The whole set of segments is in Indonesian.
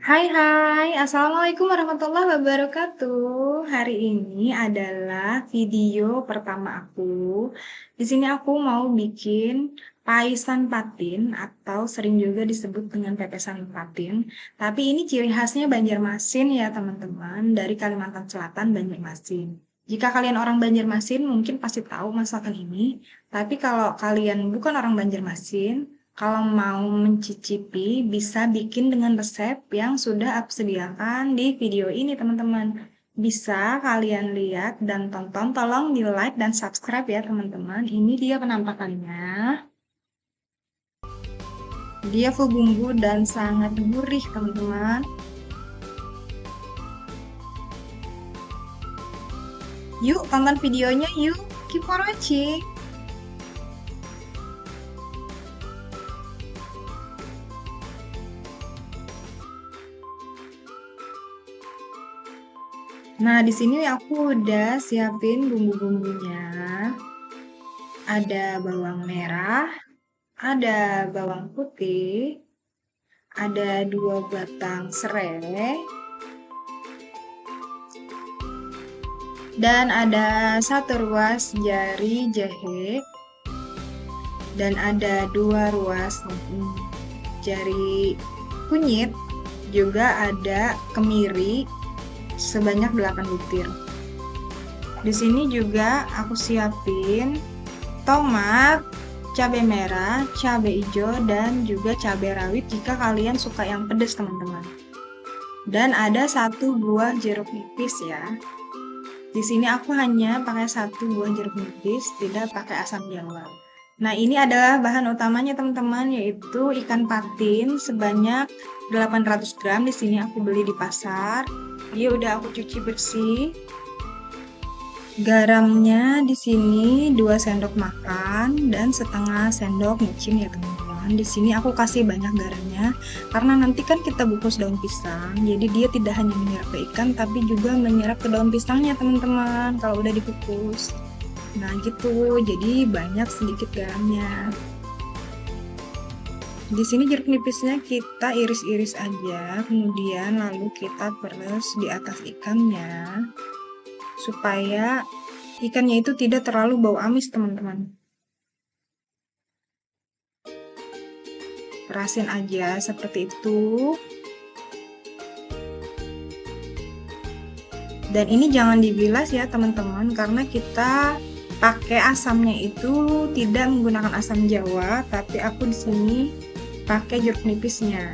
Hai hai, Assalamualaikum warahmatullahi wabarakatuh. Hari ini adalah video pertama aku. Di sini aku mau bikin paisan patin atau sering juga disebut dengan pepesan patin. Tapi ini ciri khasnya Banjarmasin ya teman-teman, dari Kalimantan Selatan Banjarmasin. Jika kalian orang Banjarmasin mungkin pasti tahu masakan ini. Tapi kalau kalian bukan orang Banjarmasin, kalau mau mencicipi, bisa bikin dengan resep yang sudah aku sediakan di video ini, teman-teman. Bisa kalian lihat dan tonton, tolong di like dan subscribe ya, teman-teman. Ini dia penampakannya. Dia full bumbu dan sangat gurih, teman-teman. Yuk, tonton videonya yuk. Keep on watching. Nah, di sini aku udah siapin bumbu-bumbunya. Ada bawang merah, ada bawang putih, ada 2 batang serai, dan ada 1 ruas jari jahe, dan ada 2 ruas jari kunyit, juga ada kemiri sebanyak 8 butir. Di sini juga aku siapin tomat, cabai merah, cabai hijau, dan juga cabai rawit jika kalian suka yang pedas, teman-teman. Dan ada 1 buah jeruk nipis ya. Di sini aku hanya pakai 1 buah jeruk nipis, tidak pakai asam jawa. Nah, ini adalah bahan utamanya, teman-teman, yaitu ikan patin sebanyak 800 gram. Di sini aku beli di pasar. Dia udah aku cuci bersih. Garamnya di sini 2 sendok makan dan setengah sendok micin ya, teman-teman. Di sini aku kasih banyak garamnya karena nanti kan kita bungkus daun pisang. Jadi dia tidak hanya menyerap ke ikan tapi juga menyerap ke daun pisangnya, teman-teman, kalau udah dikukus. Nah, gitu. Jadi banyak sedikit garamnya. Di sini jeruk nipisnya kita iris-iris aja, kemudian lalu kita peres di atas ikannya supaya ikannya itu tidak terlalu bau amis, teman-teman. Perasin aja seperti itu. Dan ini jangan dibilas ya, teman-teman, karena kita pakai asamnya itu tidak menggunakan asam jawa, tapi aku di sini pakai jeruk nipisnya.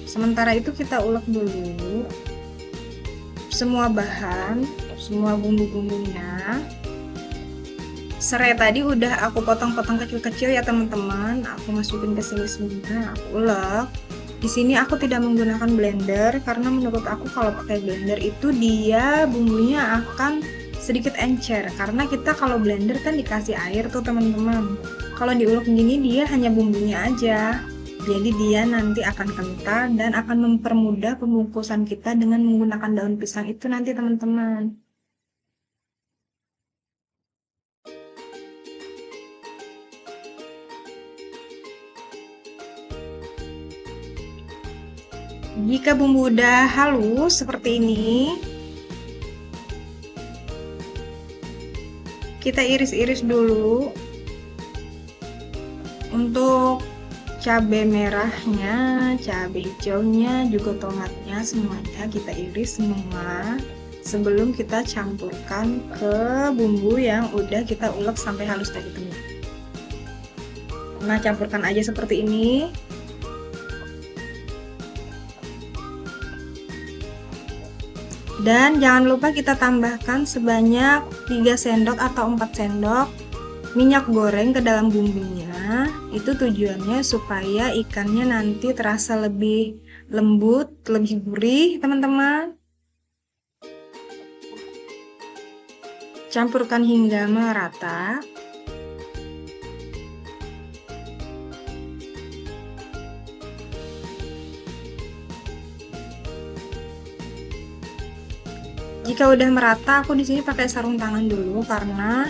Sementara itu kita ulek dulu semua bahan, semua bumbu-bumbunya. Serai tadi udah aku potong-potong kecil-kecil ya, teman-teman. Aku masukin ke sini semua, aku ulek. Di sini aku tidak menggunakan blender karena menurut aku kalau pakai blender itu dia bumbunya akan sedikit encer, karena kita kalau blender kan dikasih air tuh, teman-teman. Kalau diulek gini dia hanya bumbunya aja. Jadi dia nanti akan kental dan akan mempermudah pembungkusan kita dengan menggunakan daun pisang itu nanti, teman-teman. Jika bumbu udah halus seperti ini, kita iris-iris dulu. Untuk cabai merahnya, cabai hijaunya, juga tomatnya, semuanya kita iris semua sebelum kita campurkan ke bumbu yang udah kita ulek sampai halus tadi, teman. Nah, campurkan aja seperti ini. Dan jangan lupa kita tambahkan sebanyak 3 sendok atau 4 sendok minyak goreng ke dalam bumbunya. Itu tujuannya supaya ikannya nanti terasa lebih lembut, lebih gurih, teman-teman. Campurkan hingga merata. Jika udah merata, aku di sini pakai sarung tangan dulu karena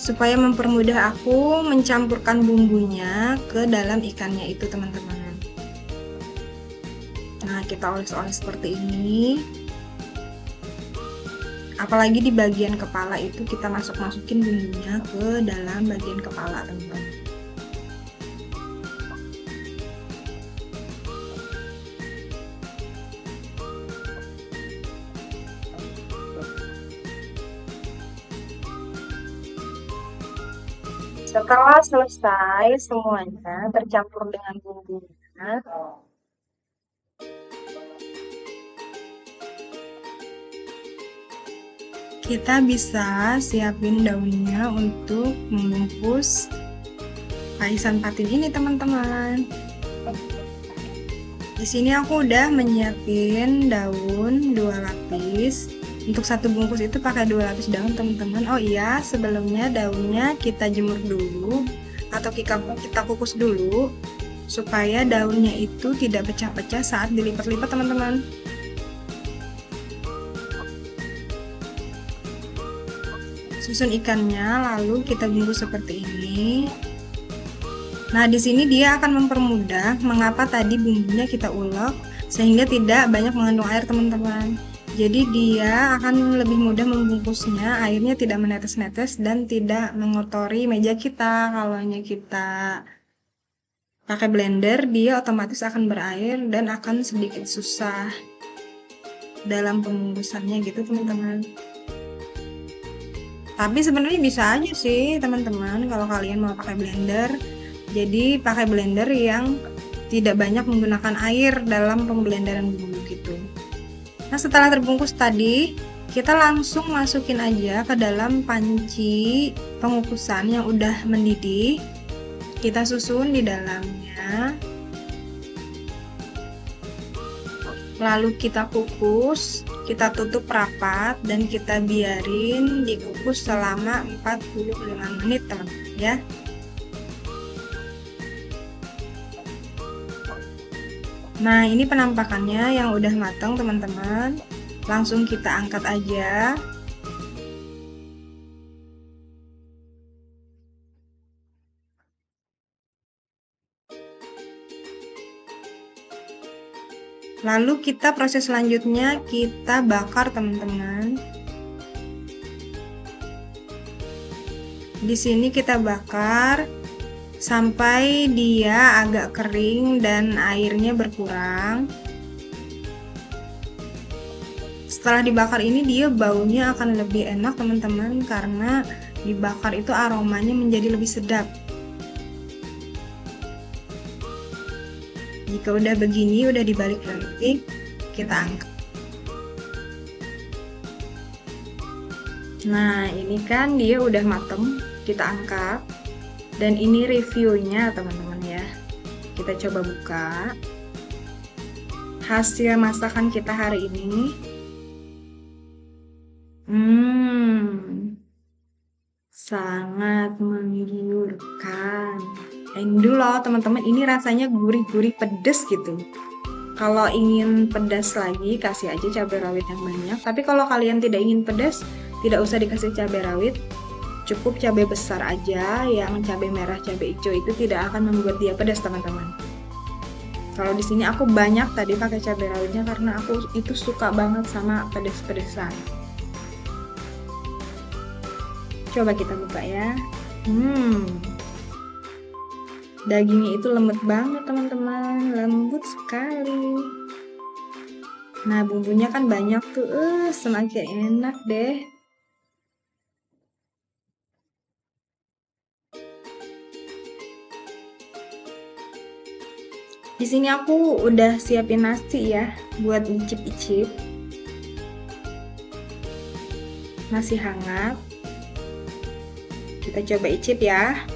supaya mempermudah aku mencampurkan bumbunya ke dalam ikannya itu, teman-teman. Nah, kita oles-oles seperti ini. Apalagi di bagian kepala itu kita masukin bumbunya ke dalam bagian kepala, teman-teman. Setelah selesai semuanya tercampur dengan bumbunya, kita bisa siapin daunnya untuk membungkus paisan patin ini, teman-teman. Di sini aku udah menyiapin daun 2 lapis. Untuk satu bungkus itu pakai 2 lapis daun, teman-teman. Oh iya, sebelumnya daunnya kita jemur dulu atau kita kukus dulu supaya daunnya itu tidak pecah-pecah saat dilipat-lipat, teman-teman. Susun ikannya, lalu kita bungkus seperti ini. Nah, di sini dia akan mempermudah mengapa tadi bumbunya kita ulek sehingga tidak banyak mengandung air, teman-teman. Jadi dia akan lebih mudah membungkusnya, airnya tidak menetes-netes dan tidak mengotori meja kita. Kalau kita pakai blender, dia otomatis akan berair dan akan sedikit susah dalam pembungkusannya gitu, teman-teman. Tapi sebenarnya bisa aja sih, teman-teman, kalau kalian mau pakai blender. Jadi pakai blender yang tidak banyak menggunakan air dalam pemblenderan bumbu gitu. Nah, setelah terbungkus tadi, kita langsung masukin aja ke dalam panci pengukusan yang udah mendidih. Kita susun di dalamnya. Lalu kita kukus, kita tutup rapat dan kita biarin dikukus selama 45 menit, teman-teman ya. Nah, ini penampakannya yang udah matang, teman-teman. Langsung kita angkat aja. Lalu proses selanjutnya kita bakar, teman-teman. Di sini kita bakar sampai dia agak kering dan airnya berkurang. Setelah dibakar ini dia baunya akan lebih enak, teman-teman, karena dibakar itu aromanya menjadi lebih sedap. Jika udah begini, udah dibalik lagi, kita angkat. Nah, ini kan dia udah mateng, kita angkat. Dan ini reviewnya, teman-teman ya. Kita coba buka hasil masakan kita hari ini. Sangat menggiurkan. Ini loh, teman-teman, ini rasanya gurih-gurih pedes gitu. Kalau ingin pedas lagi, kasih aja cabai rawit yang banyak. Tapi kalau kalian tidak ingin pedas, tidak usah dikasih cabai rawit. Cukup cabai besar aja, yang cabai merah, cabai hijau itu tidak akan membuat dia pedas, teman-teman. Kalau di sini aku banyak tadi pakai cabai rawitnya karena aku itu suka banget sama pedas-pedesan. Coba kita buka ya. Dagingnya itu lembut banget, teman-teman, lembut sekali. Nah, bumbunya kan banyak tuh, semakin enak deh. Di sini aku udah siapin nasi ya buat icip-icip. Nasi hangat. Kita coba icip ya.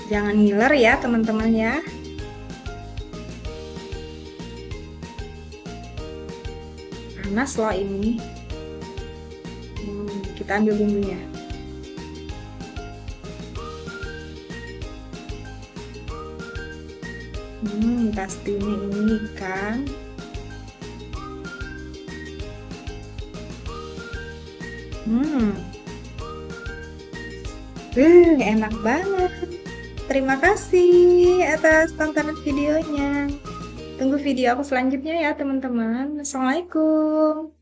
Jangan ngiler ya, teman-teman ya. Panas loh ini. Kita ambil bumbunya. Pastinya ini ikan. Enak banget. Terima kasih atas tontonan videonya. Tunggu video aku selanjutnya ya, teman-teman. Assalamualaikum.